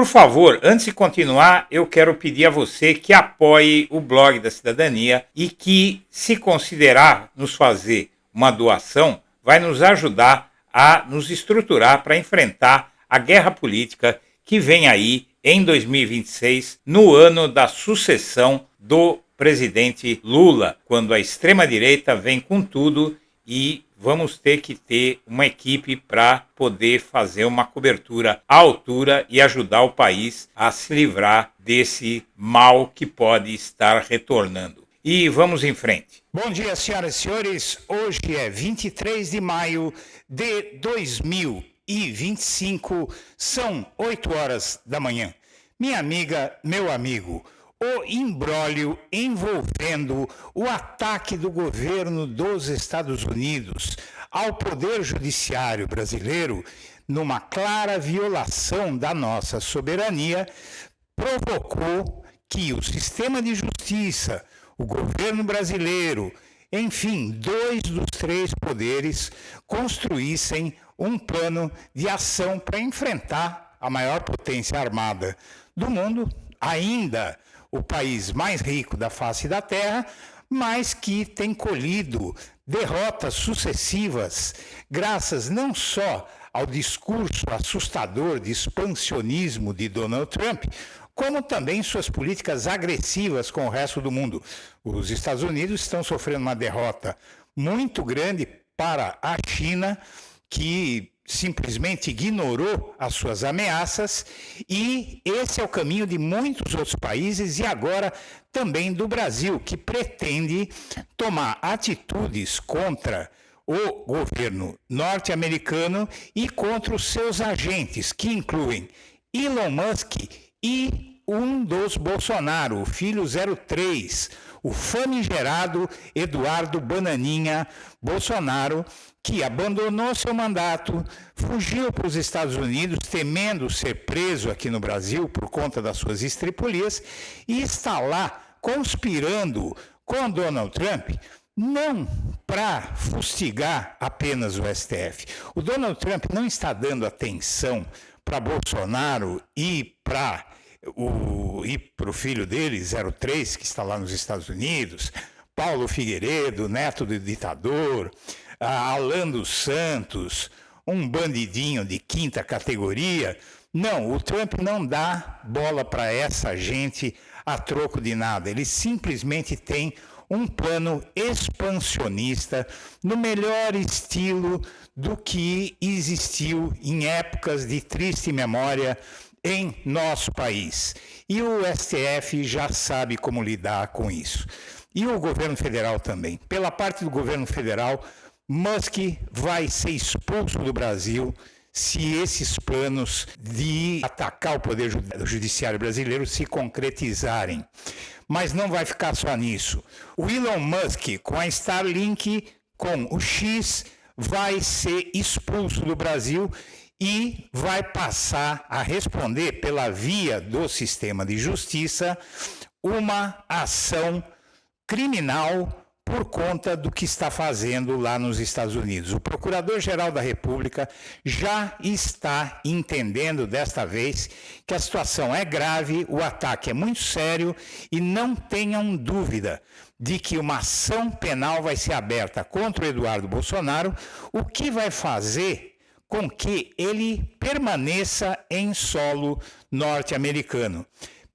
Por favor, antes de continuar, eu quero pedir a você que apoie o Blog da Cidadania e que, se considerar nos fazer uma doação, vai nos ajudar a nos estruturar para enfrentar a guerra política que vem aí em 2026, no ano da sucessão do presidente Lula, quando a extrema-direita vem com tudo e vamos ter que ter uma equipe para poder fazer uma cobertura à altura e ajudar o país a se livrar desse mal que pode estar retornando. E vamos em frente. Bom dia, senhoras e senhores. Hoje é 23 de maio de 2025, são 8 horas da manhã. Minha amiga, meu amigo, o imbróglio envolvendo o ataque do governo dos Estados Unidos ao Poder Judiciário brasileiro, numa clara violação da nossa soberania, provocou que o sistema de justiça, o governo brasileiro, enfim, 2 dos 3 poderes construíssem um plano de ação para enfrentar a maior potência armada do mundo, ainda o país mais rico da face da terra, mas que tem colhido derrotas sucessivas, graças não só ao discurso assustador de expansionismo de Donald Trump, como também suas políticas agressivas com o resto do mundo. Os Estados Unidos estão sofrendo uma derrota muito grande para a China, que simplesmente ignorou as suas ameaças, e esse é o caminho de muitos outros países e agora também do Brasil, que pretende tomar atitudes contra o governo norte-americano e contra os seus agentes, que incluem Elon Musk e um dos Bolsonaro, o filho 03, o famigerado Eduardo Bananinha Bolsonaro, que abandonou seu mandato, fugiu para os Estados Unidos, temendo ser preso aqui no Brasil por conta das suas estripulias, e está lá conspirando com Donald Trump, não para fustigar apenas o STF. O Donald Trump não está dando atenção para Bolsonaro e para o filho dele, 03, que está lá nos Estados Unidos, Paulo Figueiredo, neto do ditador, Alan dos Santos, um bandidinho de 5ª categoria. Não, o Trump não dá bola para essa gente a troco de nada. Ele simplesmente tem um plano expansionista no melhor estilo do que existiu em épocas de triste memória em nosso país. E o STF já sabe como lidar com isso. E o governo federal também. Pela parte do governo federal, Musk vai ser expulso do Brasil se esses planos de atacar o Poder Judiciário brasileiro se concretizarem. Mas não vai ficar só nisso. O Elon Musk, com a Starlink, com o X, vai ser expulso do Brasil e vai passar a responder pela via do sistema de justiça uma ação criminal por conta do que está fazendo lá nos Estados Unidos. O Procurador-Geral da República já está entendendo desta vez que a situação é grave, o ataque é muito sério e não tenham dúvida de que uma ação penal vai ser aberta contra o Eduardo Bolsonaro, o que vai fazer com que ele permaneça em solo norte-americano.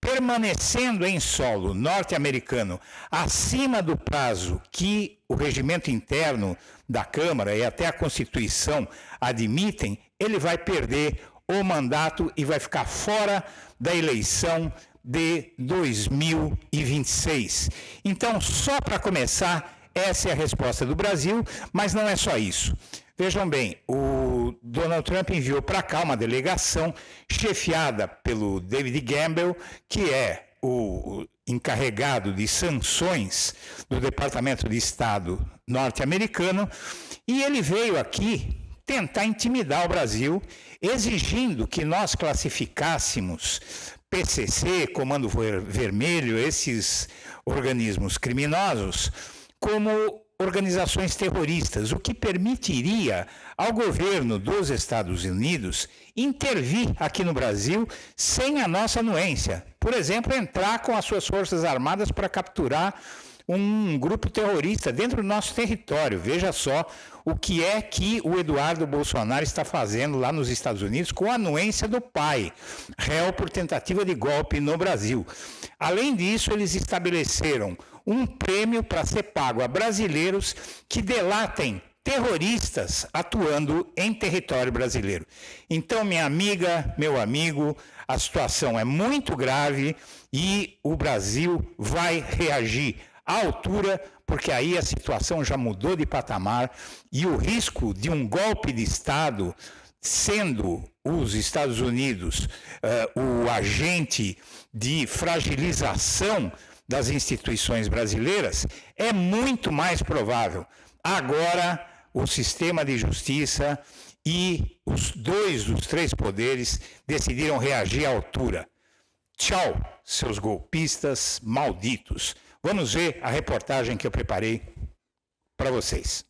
Permanecendo em solo norte-americano acima do prazo que o regimento interno da Câmara e até a Constituição admitem, ele vai perder o mandato e vai ficar fora da eleição de 2026. Então, só para começar, essa é a resposta do Brasil, mas não é só isso. Vejam bem, o Donald Trump enviou para cá uma delegação chefiada pelo David Gamble, que é o encarregado de sanções do Departamento de Estado norte-americano, e ele veio aqui tentar intimidar o Brasil, exigindo que nós classificássemos PCC, Comando Vermelho, esses organismos criminosos, como organizações terroristas, o que permitiria ao governo dos Estados Unidos intervir aqui no Brasil sem a nossa anuência. Por exemplo, entrar com as suas forças armadas para capturar um grupo terrorista dentro do nosso território. Veja só o que é que o Eduardo Bolsonaro está fazendo lá nos Estados Unidos com a anuência do pai, réu por tentativa de golpe no Brasil. Além disso, eles estabeleceram um prêmio para ser pago a brasileiros que delatem terroristas atuando em território brasileiro. Então, minha amiga, meu amigo, a situação é muito grave e o Brasil vai reagir à altura, porque aí a situação já mudou de patamar e o risco de um golpe de Estado, sendo os Estados Unidos o agente de fragilização das instituições brasileiras, é muito mais provável. Agora, o sistema de justiça e os 2 dos 3 poderes decidiram reagir à altura. Tchau, seus golpistas malditos. Vamos ver a reportagem que eu preparei para vocês.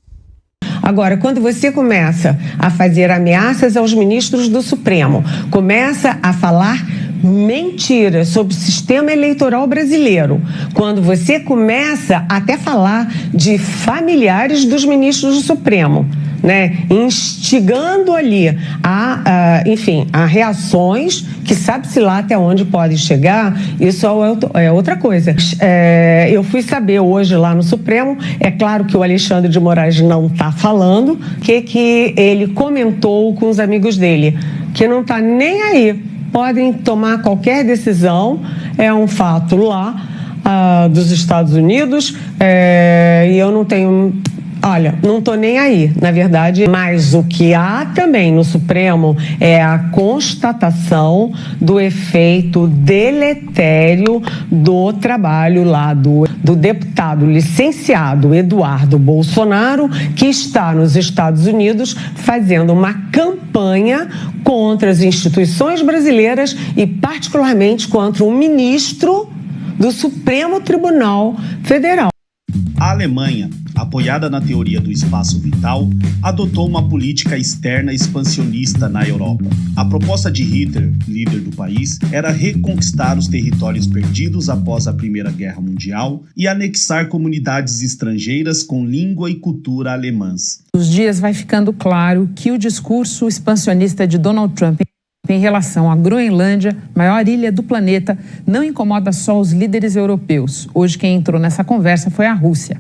Agora, quando você começa a fazer ameaças aos ministros do Supremo, começa a falar mentiras sobre o sistema eleitoral brasileiro, quando você começa até falar de familiares dos ministros do Supremo, né, instigando ali a reações que sabe-se lá até onde podem chegar, isso é outra coisa. Eu fui saber hoje lá no Supremo, é claro que o Alexandre de Moraes não está falando, o que ele comentou com os amigos dele, que não está nem aí, podem tomar qualquer decisão, é um fato lá dos Estados Unidos, e eu não tenho... Olha, não estou nem aí, na verdade, mas o que há também no Supremo é a constatação do efeito deletério do trabalho lá do deputado licenciado Eduardo Bolsonaro, que está nos Estados Unidos fazendo uma campanha contra as instituições brasileiras e particularmente contra o ministro do Supremo Tribunal Federal. A Alemanha, apoiada na teoria do espaço vital, adotou uma política externa expansionista na Europa. A proposta de Hitler, líder do país, era reconquistar os territórios perdidos após a Primeira Guerra Mundial e anexar comunidades estrangeiras com língua e cultura alemãs. Os dias vai ficando claro que o discurso expansionista de Donald Trump em relação à Groenlândia, maior ilha do planeta, não incomoda só os líderes europeus. Hoje quem entrou nessa conversa foi a Rússia.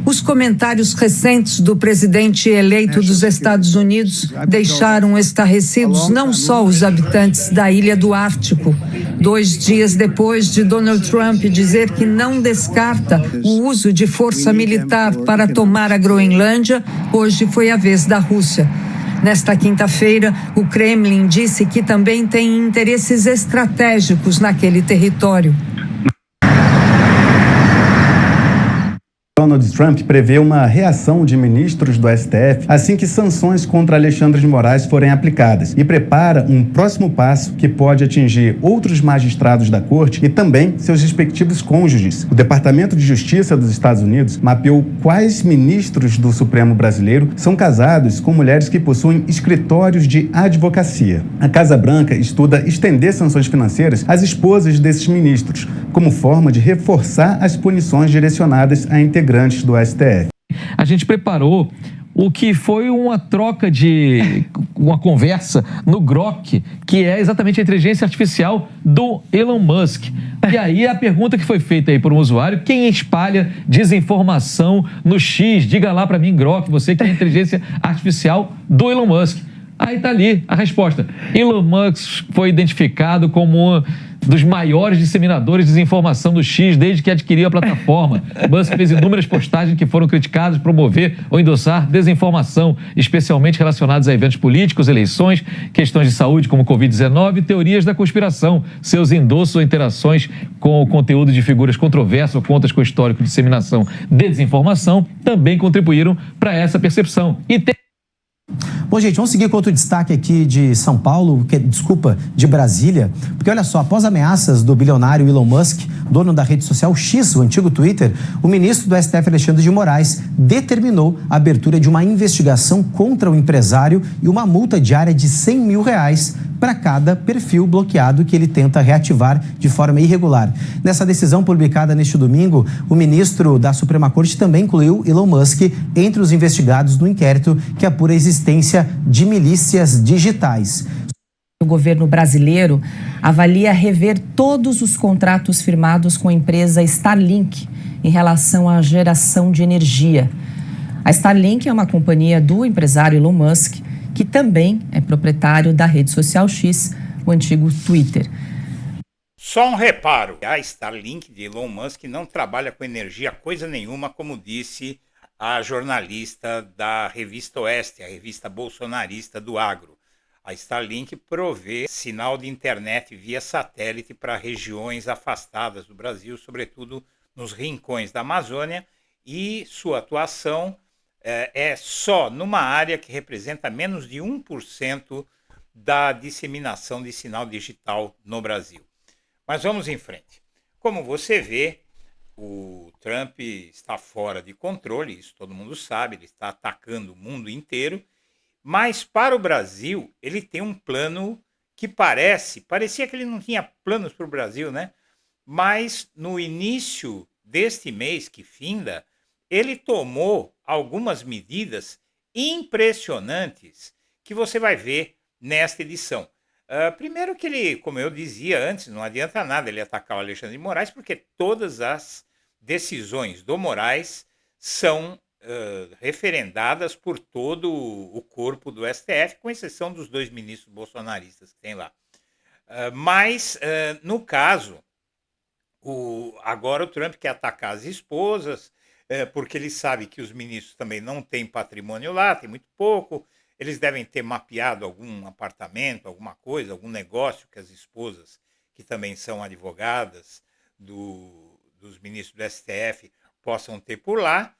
Os comentários recentes do presidente eleito dos Estados Unidos deixaram estarrecidos não só os habitantes da ilha do Ártico. 2 dias depois de Donald Trump dizer que não descarta o uso de força militar para tomar a Groenlândia, hoje foi a vez da Rússia. Nesta quinta-feira, o Kremlin disse que também tem interesses estratégicos naquele território. Donald Trump prevê uma reação de ministros do STF assim que sanções contra Alexandre de Moraes forem aplicadas e prepara um próximo passo que pode atingir outros magistrados da corte e também seus respectivos cônjuges. O Departamento de Justiça dos Estados Unidos mapeou quais ministros do Supremo brasileiro são casados com mulheres que possuem escritórios de advocacia. A Casa Branca estuda estender sanções financeiras às esposas desses ministros, como forma de reforçar as punições direcionadas a integrantes do STF. A gente preparou o que foi uma troca de uma conversa no Grok, que é exatamente a inteligência artificial do Elon Musk. E aí a pergunta que foi feita aí por um usuário: quem espalha desinformação no X? Diga lá para mim, Grok, você que é a inteligência artificial do Elon Musk. Aí tá ali a resposta. Elon Musk foi identificado como um dos maiores disseminadores de desinformação do X desde que adquiriu a plataforma. Musk fez inúmeras postagens que foram criticadas por promover ou endossar desinformação, especialmente relacionadas a eventos políticos, eleições, questões de saúde como Covid-19 e teorias da conspiração. Seus endossos ou interações com o conteúdo de figuras controversas ou contas com histórico de disseminação de desinformação também contribuíram para essa percepção. Bom, gente, vamos seguir com outro destaque aqui de São Paulo, de Brasília, porque olha só, após ameaças do bilionário Elon Musk, dono da rede social X, o antigo Twitter, o ministro do STF, Alexandre de Moraes, determinou a abertura de uma investigação contra o empresário e uma multa diária de R$100 mil para cada perfil bloqueado que ele tenta reativar de forma irregular. Nessa decisão publicada neste domingo, o ministro da Suprema Corte também incluiu Elon Musk entre os investigados no inquérito que apura a existência de milícias digitais. O governo brasileiro avalia rever todos os contratos firmados com a empresa Starlink em relação à geração de energia. A Starlink é uma companhia do empresário Elon Musk, que também é proprietário da rede social X, o antigo Twitter. Só um reparo, a Starlink de Elon Musk não trabalha com energia coisa nenhuma, como disse a jornalista da Revista Oeste, a revista bolsonarista do agro. A Starlink provê sinal de internet via satélite para regiões afastadas do Brasil, sobretudo nos rincões da Amazônia, e sua atuação é só numa área que representa menos de 1% da disseminação de sinal digital no Brasil. Mas vamos em frente. Como você vê, o Trump está fora de controle, isso todo mundo sabe, ele está atacando o mundo inteiro, mas para o Brasil ele tem um plano que parecia que ele não tinha planos para o Brasil, né? Mas no início deste mês que finda, ele tomou algumas medidas impressionantes que você vai ver nesta edição. Primeiro que ele, como eu dizia antes, não adianta nada ele atacar o Alexandre de Moraes, porque todas as decisões do Moraes são referendadas por todo o corpo do STF, com exceção dos 2 ministros bolsonaristas que tem lá. Mas, no caso, agora o Trump quer atacar as esposas, porque ele sabe que os ministros também não têm patrimônio lá, tem muito pouco, eles devem ter mapeado algum apartamento, alguma coisa, algum negócio que as esposas, que também são advogadas dos ministros do STF, possam ter por lá,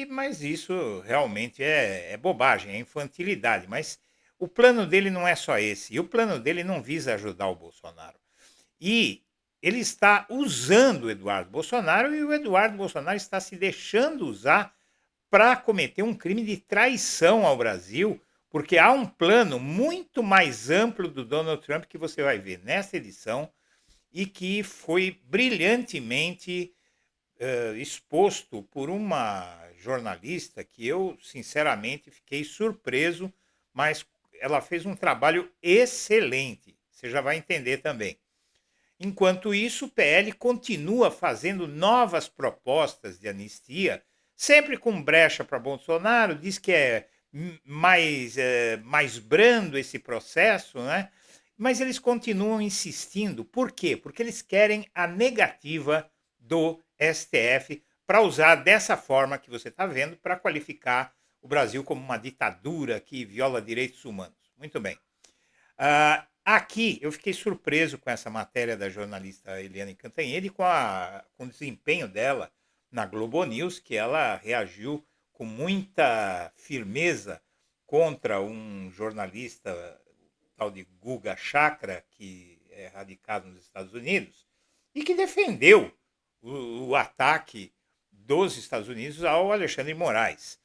mas isso realmente é bobagem, é infantilidade, mas o plano dele não é só esse, e o plano dele não visa ajudar o Bolsonaro. E ele está usando o Eduardo Bolsonaro e o Eduardo Bolsonaro está se deixando usar para cometer um crime de traição ao Brasil, porque há um plano muito mais amplo do Donald Trump que você vai ver nessa edição e que foi brilhantemente exposto por uma jornalista que eu, sinceramente, fiquei surpreso, mas ela fez um trabalho excelente. Você já vai entender também. Enquanto isso, o PL continua fazendo novas propostas de anistia, sempre com brecha para Bolsonaro, diz que é mais brando esse processo, né? Mas eles continuam insistindo. Por quê? Porque eles querem a negativa do STF para usar dessa forma que você está vendo para qualificar o Brasil como uma ditadura que viola direitos humanos. Muito bem. Aqui eu fiquei surpreso com essa matéria da jornalista Eliane Cantanhede, com o desempenho dela na Globo News, que ela reagiu com muita firmeza contra um jornalista, tal de Guga Chakra, que é radicado nos Estados Unidos, e que defendeu o ataque dos Estados Unidos ao Alexandre de Moraes.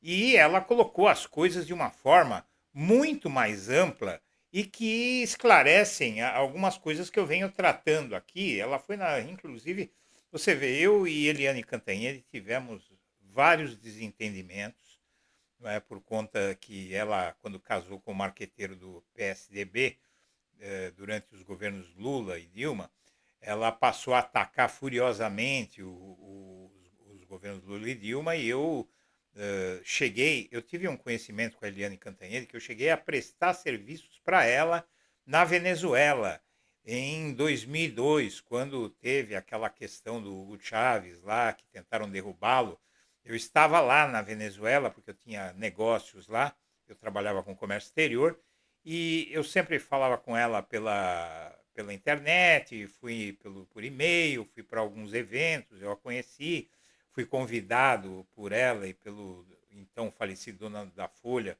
E ela colocou as coisas de uma forma muito mais ampla e que esclarecem algumas coisas que eu venho tratando aqui. Ela foi, inclusive, você vê, eu e Eliane Cantanhede tivemos vários desentendimentos, né, por conta que ela, quando casou com o marqueteiro do PSDB, durante os governos Lula e Dilma, ela passou a atacar furiosamente os governos Lula e Dilma, e eu tive um conhecimento com a Eliane Cantanhede que eu cheguei a prestar serviços para ela na Venezuela em 2002, quando teve aquela questão do Hugo Chávez lá, que tentaram derrubá-lo. Eu estava lá na Venezuela porque eu tinha negócios lá, eu trabalhava com comércio exterior, e eu sempre falava com ela pela internet, fui por e-mail, fui para alguns eventos, eu a conheci, fui convidado por ela e pelo então falecido dono da Folha,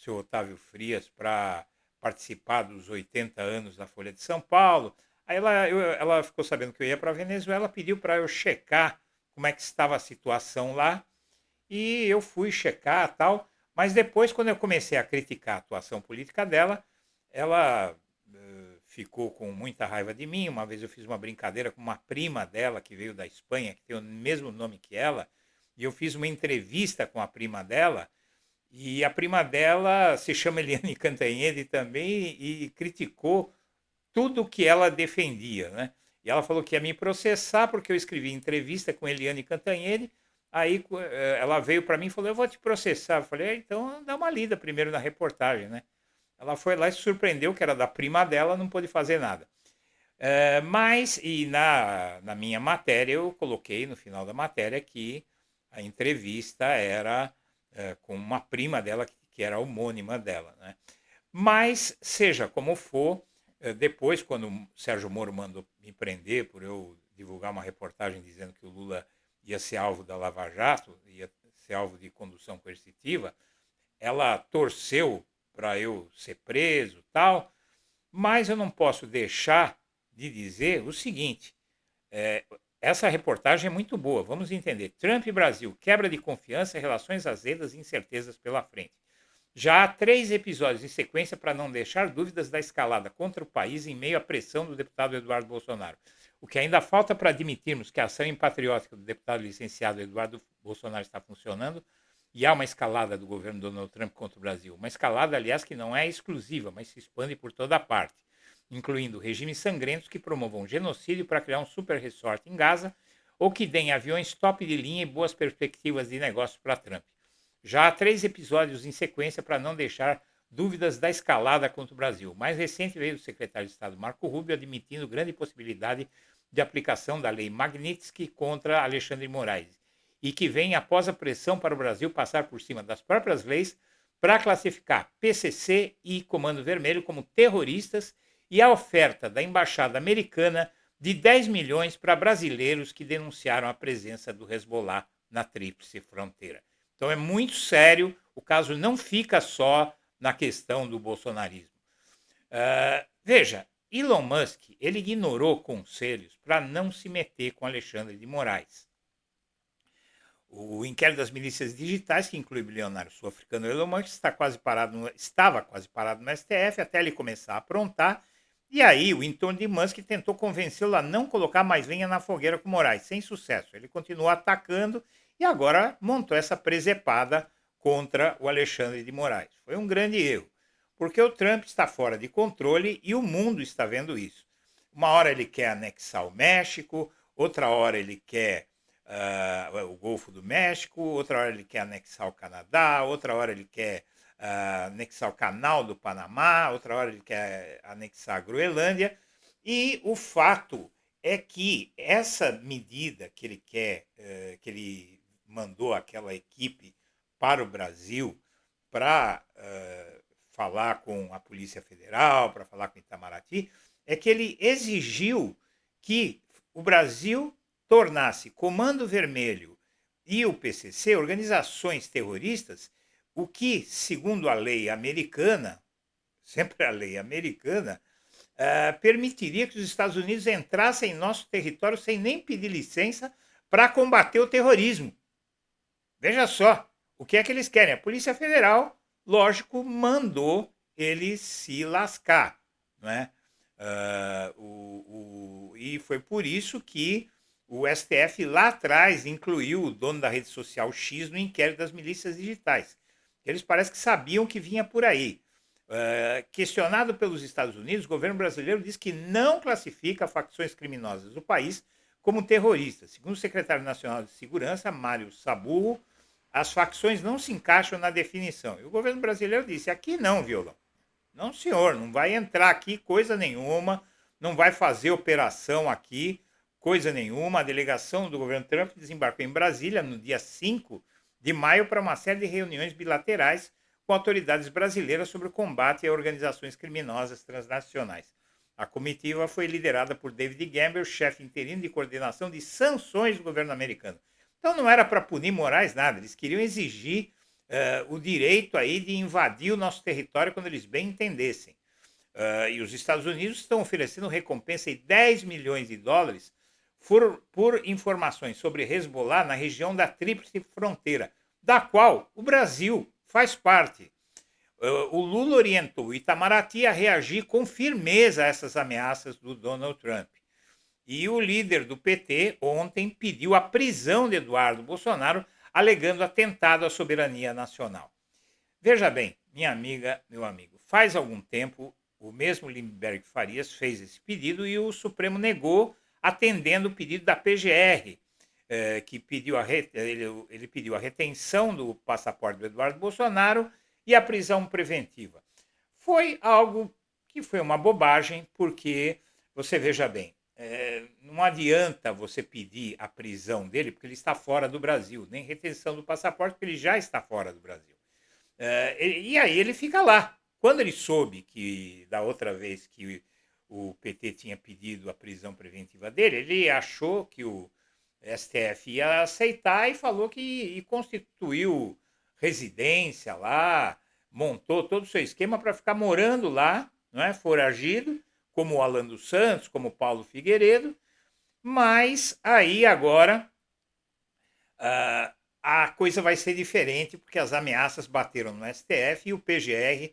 seu Otávio Frias para participar dos 80 anos da Folha de São Paulo. Aí ela ficou sabendo que eu ia para a Venezuela, pediu para eu checar como é que estava a situação lá, e eu fui checar tal, mas depois, quando eu comecei a criticar a atuação política dela, ela ficou com muita raiva de mim. Uma vez eu fiz uma brincadeira com uma prima dela, que veio da Espanha, que tem o mesmo nome que ela, e eu fiz uma entrevista com a prima dela, e a prima dela se chama Eliane Cantanhede também, e criticou tudo que ela defendia, né? E ela falou que ia me processar porque eu escrevi entrevista com Eliane Cantanhede. Aí ela veio para mim e falou: eu vou te processar. Eu falei: então dá uma lida primeiro na reportagem, né? Ela foi lá e se surpreendeu que era da prima dela, não pôde fazer nada. Na minha matéria, eu coloquei no final da matéria que a entrevista era com uma prima dela, que era homônima dela, né? Mas, seja como for, depois, quando o Sérgio Moro mandou me prender por eu divulgar uma reportagem dizendo que o Lula ia ser alvo da Lava Jato, ia ser alvo de condução coercitiva, ela torceu para eu ser preso, tal, mas eu não posso deixar de dizer o seguinte: essa reportagem é muito boa, vamos entender. Trump e Brasil, quebra de confiança, relações azedas e incertezas pela frente. Já há 3 episódios em sequência para não deixar dúvidas da escalada contra o país em meio à pressão do deputado Eduardo Bolsonaro. O que ainda falta para admitirmos que a ação impatriótica do deputado licenciado Eduardo Bolsonaro está funcionando e há uma escalada do governo Donald Trump contra o Brasil. Uma escalada, aliás, que não é exclusiva, mas se expande por toda a parte, incluindo regimes sangrentos que promovam genocídio para criar um super resort em Gaza ou que deem aviões top de linha e boas perspectivas de negócios para Trump. Já há 3 episódios em sequência para não deixar dúvidas da escalada contra o Brasil. O mais recente veio do secretário de Estado Marco Rubio admitindo grande possibilidade de aplicação da lei Magnitsky contra Alexandre de Moraes, e que vem após a pressão para o Brasil passar por cima das próprias leis para classificar PCC e Comando Vermelho como terroristas, e a oferta da embaixada americana de 10 milhões para brasileiros que denunciaram a presença do Hezbollah na tríplice fronteira. Então é muito sério, o caso não fica só na questão do bolsonarismo. Veja, Elon Musk, ele ignorou conselhos para não se meter com Alexandre de Moraes. O inquérito das milícias digitais, que inclui o bilionário sul-africano Elon Musk, estava quase parado no STF até ele começar a aprontar. E aí o entorno de Musk tentou convencê-lo a não colocar mais lenha na fogueira com Moraes, sem sucesso. Ele continuou atacando e agora montou essa presepada contra o Alexandre de Moraes. Foi um grande erro, porque o Trump está fora de controle e o mundo está vendo isso. Uma hora ele quer anexar o México, outra hora ele quer o Golfo do México, outra hora ele quer anexar o Canadá, outra hora ele quer anexar o Canal do Panamá, outra hora ele quer anexar a Groenlândia. E o fato é que essa medida que ele quer, que ele mandou aquela equipe para o Brasil para falar com a Polícia Federal, para falar com o Itamaraty, é que ele exigiu que o Brasil tornasse Comando Vermelho e o PCC organizações terroristas, o que, segundo a lei americana, sempre a lei americana, permitiria que os Estados Unidos entrassem em nosso território sem nem pedir licença para combater o terrorismo. Veja só, o que é que eles querem? A Polícia Federal, lógico, mandou eles se lascar, né? E foi por isso que o STF lá atrás incluiu o dono da rede social X no inquérito das milícias digitais. Eles parecem que sabiam que vinha por aí. Questionado pelos Estados Unidos, o governo brasileiro diz que não classifica facções criminosas do país como terroristas. Segundo o secretário nacional de Segurança, Mário Saburro, as facções não se encaixam na definição. E o governo brasileiro disse: aqui não, violão. Não, senhor, não vai entrar aqui coisa nenhuma, não vai fazer operação aqui, coisa nenhuma. A delegação do governo Trump desembarcou em Brasília no dia 5 de maio para uma série de reuniões bilaterais com autoridades brasileiras sobre o combate a organizações criminosas transnacionais. A comitiva foi liderada por David Gamble, chefe interino de coordenação de sanções do governo americano. Então não era para punir Moraes nada, eles queriam exigir o direito aí de invadir o nosso território quando eles bem entendessem. E os Estados Unidos estão oferecendo recompensa de $10 milhões por informações sobre Hezbollah na região da Tríplice Fronteira, da qual o Brasil faz parte. O Lula orientou o Itamaraty a reagir com firmeza a essas ameaças do Donald Trump. E o líder do PT ontem pediu a prisão de Eduardo Bolsonaro, alegando atentado à soberania nacional. Veja bem, minha amiga, meu amigo, faz algum tempo o mesmo Lindenberg Farias fez esse pedido e o Supremo negou, atendendo o pedido da PGR, que pediu ele pediu a retenção do passaporte do Eduardo Bolsonaro e a prisão preventiva. Foi algo que foi uma bobagem, porque, você veja bem, não adianta você pedir a prisão dele, porque ele está fora do Brasil, nem retenção do passaporte, porque ele já está fora do Brasil. E aí ele fica lá. Quando ele soube que, da outra vez que o PT tinha pedido a prisão preventiva dele, ele achou que o STF ia aceitar e falou que constituiu residência lá, montou todo o seu esquema para ficar morando lá, não é? Foragido, como o Alan dos Santos, como o Paulo Figueiredo, mas aí agora a coisa vai ser diferente, porque as ameaças bateram no STF e o PGR,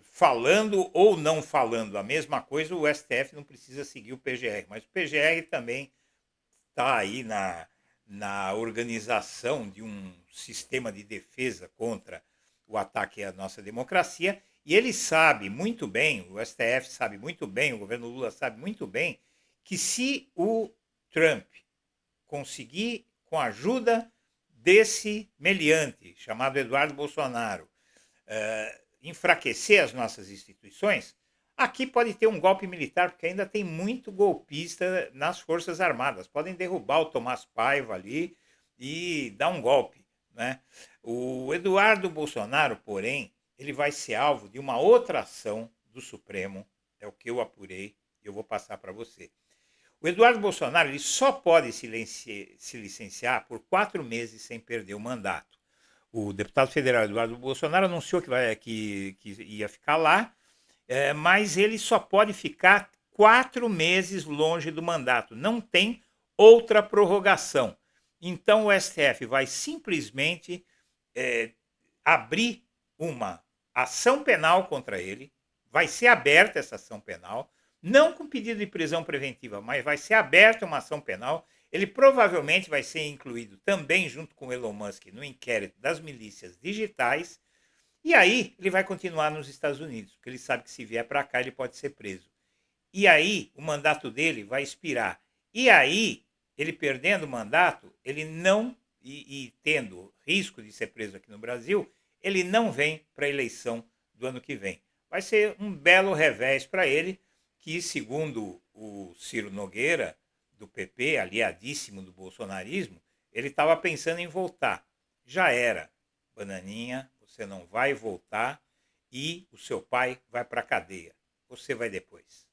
falando ou não falando a mesma coisa, o STF não precisa seguir o PGR, mas o PGR também está aí na organização de um sistema de defesa contra o ataque à nossa democracia, e ele sabe muito bem, o STF sabe muito bem, o governo Lula sabe muito bem, que se o Trump conseguir, com a ajuda desse meliante, chamado Eduardo Bolsonaro, enfraquecer as nossas instituições, aqui pode ter um golpe militar, porque ainda tem muito golpista nas Forças Armadas. Podem derrubar o Tomás Paiva ali e dar um golpe, né? O Eduardo Bolsonaro, porém, ele vai ser alvo de uma outra ação do Supremo, é o que eu apurei e eu vou passar para você. O Eduardo Bolsonaro ele só pode se licenciar por 4 meses sem perder o mandato. O deputado federal Eduardo Bolsonaro anunciou que ia ficar lá, mas ele só pode ficar 4 meses longe do mandato. Não tem outra prorrogação. Então o STF vai simplesmente abrir uma ação penal contra ele, vai ser aberta essa ação penal, não com pedido de prisão preventiva, mas vai ser aberta uma ação penal. Ele provavelmente vai ser incluído também, junto com o Elon Musk, no inquérito das milícias digitais. E aí ele vai continuar nos Estados Unidos, porque ele sabe que se vier para cá ele pode ser preso. E aí o mandato dele vai expirar. E aí, ele perdendo o mandato, ele não, e tendo risco de ser preso aqui no Brasil, ele não vem para a eleição do ano que vem. Vai ser um belo revés para ele, que segundo o Ciro Nogueira, do PP, aliadíssimo do bolsonarismo, ele estava pensando em voltar. Já era. Bananinha, você não vai voltar e o seu pai vai para a cadeia. Você vai depois.